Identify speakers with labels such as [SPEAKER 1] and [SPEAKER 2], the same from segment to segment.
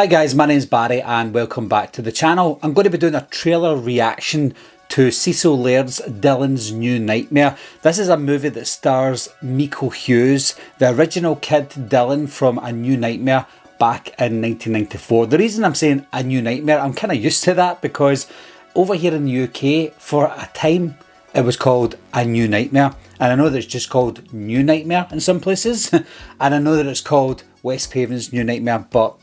[SPEAKER 1] Hi guys, my name's Barry and welcome back to the channel. I'm going to be doing a trailer reaction to Cecil Laird's Dylan's New Nightmare. This is a movie that stars Miko Hughes, the original kid Dylan from A New Nightmare back in 1994. The reason I'm saying A New Nightmare, I'm kind of used to that because over here in the UK, for a time, it was called A New Nightmare. And I know that it's just called New Nightmare in some places. And I know that it's called West Haven's New Nightmare, but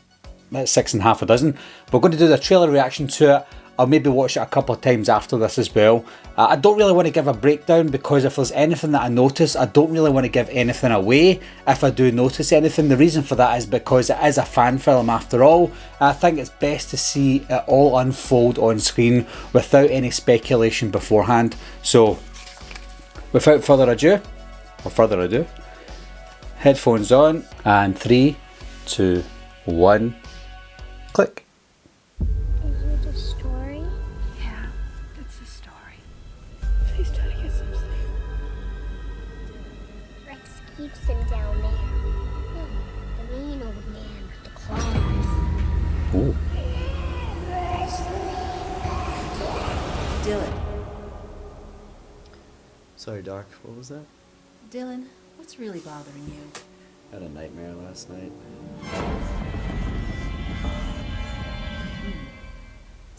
[SPEAKER 1] that's 6 1/2 dozen. We're going to do the trailer reaction to it. I'll maybe watch it a couple of times after this as well. I don't really want to give a breakdown because if there's anything that I notice, I don't really want to give anything away if I do notice anything. The reason for that is because it is a fan film after all. I think it's best to see it all unfold on screen without any speculation beforehand. So without further ado, headphones on, and 3, 2, 1, click.
[SPEAKER 2] Is it a story?
[SPEAKER 3] Yeah, it's a story.
[SPEAKER 4] He's trying to get some sleep.
[SPEAKER 2] Rex keeps him down there. The mean old man with the claws.
[SPEAKER 1] Ooh.
[SPEAKER 3] Dylan.
[SPEAKER 4] Sorry, Doc. What was that?
[SPEAKER 3] Dylan, what's really bothering you?
[SPEAKER 4] I had a nightmare last night.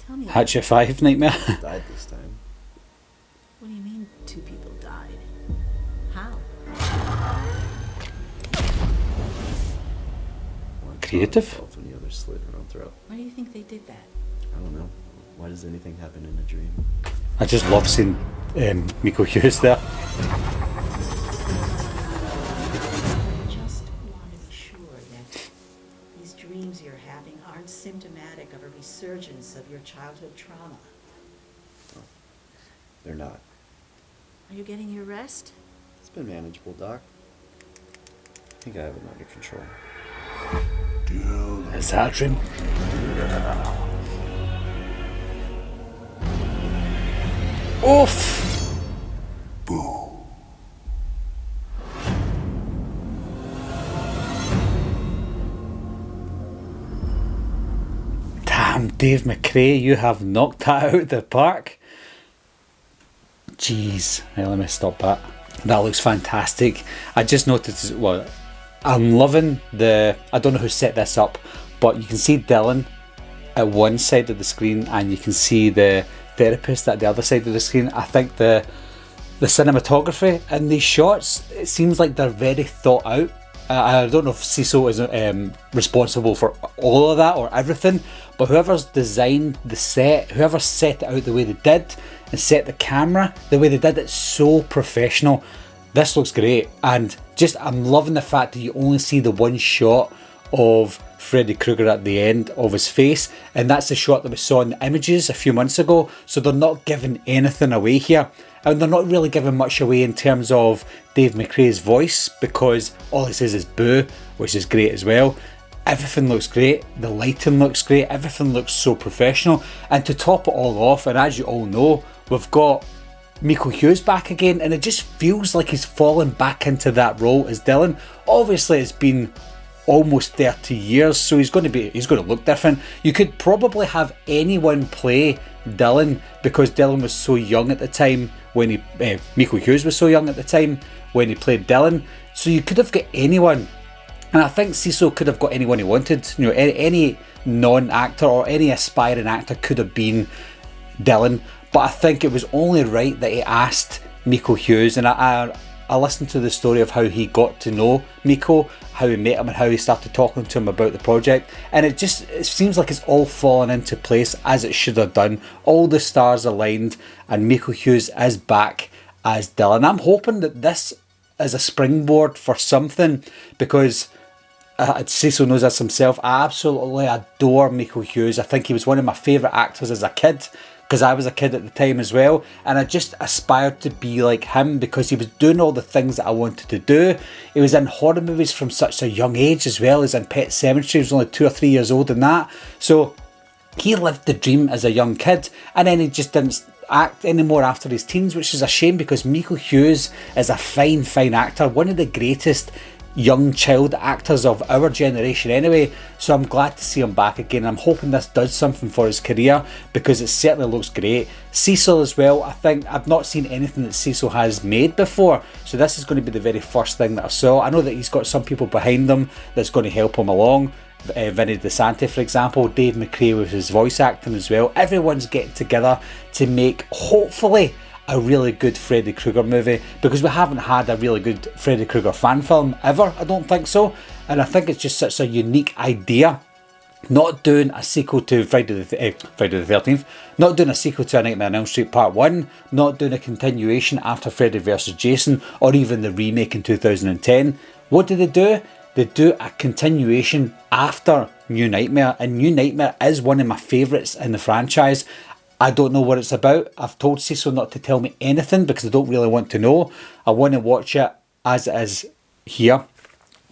[SPEAKER 3] Tell me.
[SPEAKER 1] Hatch your 5 nightmare.
[SPEAKER 4] Died this time.
[SPEAKER 3] What do you mean 2 people died? How?
[SPEAKER 4] One
[SPEAKER 1] Creative?
[SPEAKER 4] fell off and the other slit her own throat.
[SPEAKER 3] Why do you think they did that?
[SPEAKER 4] I don't know. Why does anything happen in a dream?
[SPEAKER 1] I just love seeing Miko Hughes there.
[SPEAKER 3] Just want to be sure that these dreams you're having aren't symptomatic of a resurgence of your childhood trauma.
[SPEAKER 4] They're not.
[SPEAKER 3] Are you getting your rest?
[SPEAKER 4] It's been manageable, Doc. I think I have it under control.
[SPEAKER 1] Is that a dream? Oof! Damn, Dave McRae, you have knocked that out of the park. Jeez, right, let me stop that. That looks fantastic. I just noticed, well, I'm loving the, I don't know who set this up, but you can see Dylan at one side of the screen and you can see the therapist at the other side of the screen. I think the cinematography in these shots, it seems like they're very thought out. I don't know if Cecil is responsible for all of that or everything, but whoever's designed the set, whoever set it out the way they did and set the camera the way they did, it's so professional. This looks great, and just I'm loving the fact that you only see the one shot of Freddy Krueger at the end of his face, and that's the shot that we saw in the images a few months ago. So they're not giving anything away here, and they're not really giving much away in terms of Dave McRae's voice because all he says is boo, which is great as well. Everything looks great, the lighting looks great, everything looks so professional, and to top it all off, and as you all know, we've got Miko Hughes back again, and it just feels like he's fallen back into that role as Dylan. Obviously it's been almost 30 years, so he's going to look different. You could probably have anyone play Dylan because Dylan was so young at the time when he Miko Hughes was so young at the time when he played Dylan, so you could have got anyone, and I think Cecil could have got anyone he wanted. You know, any non-actor or any aspiring actor could have been Dylan, but I think it was only right that he asked Miko Hughes, and I listened to the story of how he got to know Miko, how he met him and how he started talking to him about the project, and it seems like it's all fallen into place as it should have done. All the stars aligned and Miko Hughes is back as Dylan. I'm hoping that this is a springboard for something because Cecil knows this himself. I absolutely adore Miko Hughes. I think he was one of my favourite actors as a kid, because I was a kid at the time as well, and I just aspired to be like him because he was doing all the things that I wanted to do. He was in horror movies from such a young age as well. He was in Pet Sematary. He was only 2 or 3 years old in that, so he lived the dream as a young kid, and then he just didn't act anymore after his teens, which is a shame because Miko Hughes is a fine actor, one of the greatest young child actors of our generation anyway, so I'm glad to see him back again. I'm hoping this does something for his career, because it certainly looks great. Cecil as well, I think I've not seen anything that Cecil has made before, so this is going to be the very first thing that I saw. I know that he's got some people behind him that's going to help him along. Vinny DeSanti, for example, Dave McRae with his voice acting as well. Everyone's getting together to make, hopefully, a really good Freddy Krueger movie, because we haven't had a really good Freddy Krueger fan film ever, I don't think so, and I think it's just such a unique idea. Not doing a sequel to Friday the 13th, not doing a sequel to A Nightmare on Elm Street Part 1, not doing a continuation after Freddy vs Jason, or even the remake in 2010. What do? They do a continuation after New Nightmare, and New Nightmare is one of my favourites in the franchise. I don't know what it's about. I've told Cecil not to tell me anything because I don't really want to know. I want to watch it as it is here.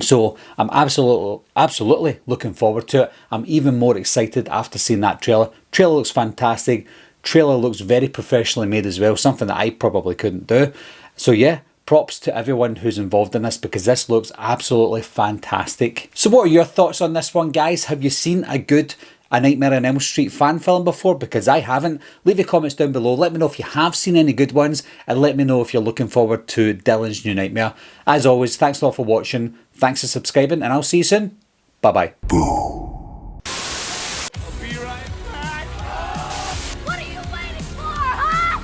[SPEAKER 1] So I'm absolutely looking forward to it. I'm even more excited after seeing that trailer. Trailer looks fantastic. Trailer looks very professionally made as well, something that I probably couldn't do. So yeah, props to everyone who's involved in this, because this looks absolutely fantastic. So what are your thoughts on this one, guys? Have you seen A Nightmare on Elm Street fan film before? Because I haven't. Leave your comments down below. Let me know if you have seen any good ones, and let me know if you're looking forward to Dylan's New Nightmare. As always, thanks a lot for watching. Thanks for subscribing, and I'll see you soon. Bye bye.
[SPEAKER 5] I'll be right back.
[SPEAKER 2] What are you waiting for, huh?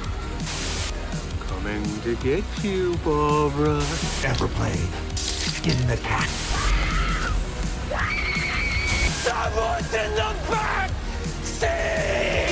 [SPEAKER 5] Coming to get you, Barbara.
[SPEAKER 6] Ever played Skin the Cat?
[SPEAKER 5] Someone's in the back seat!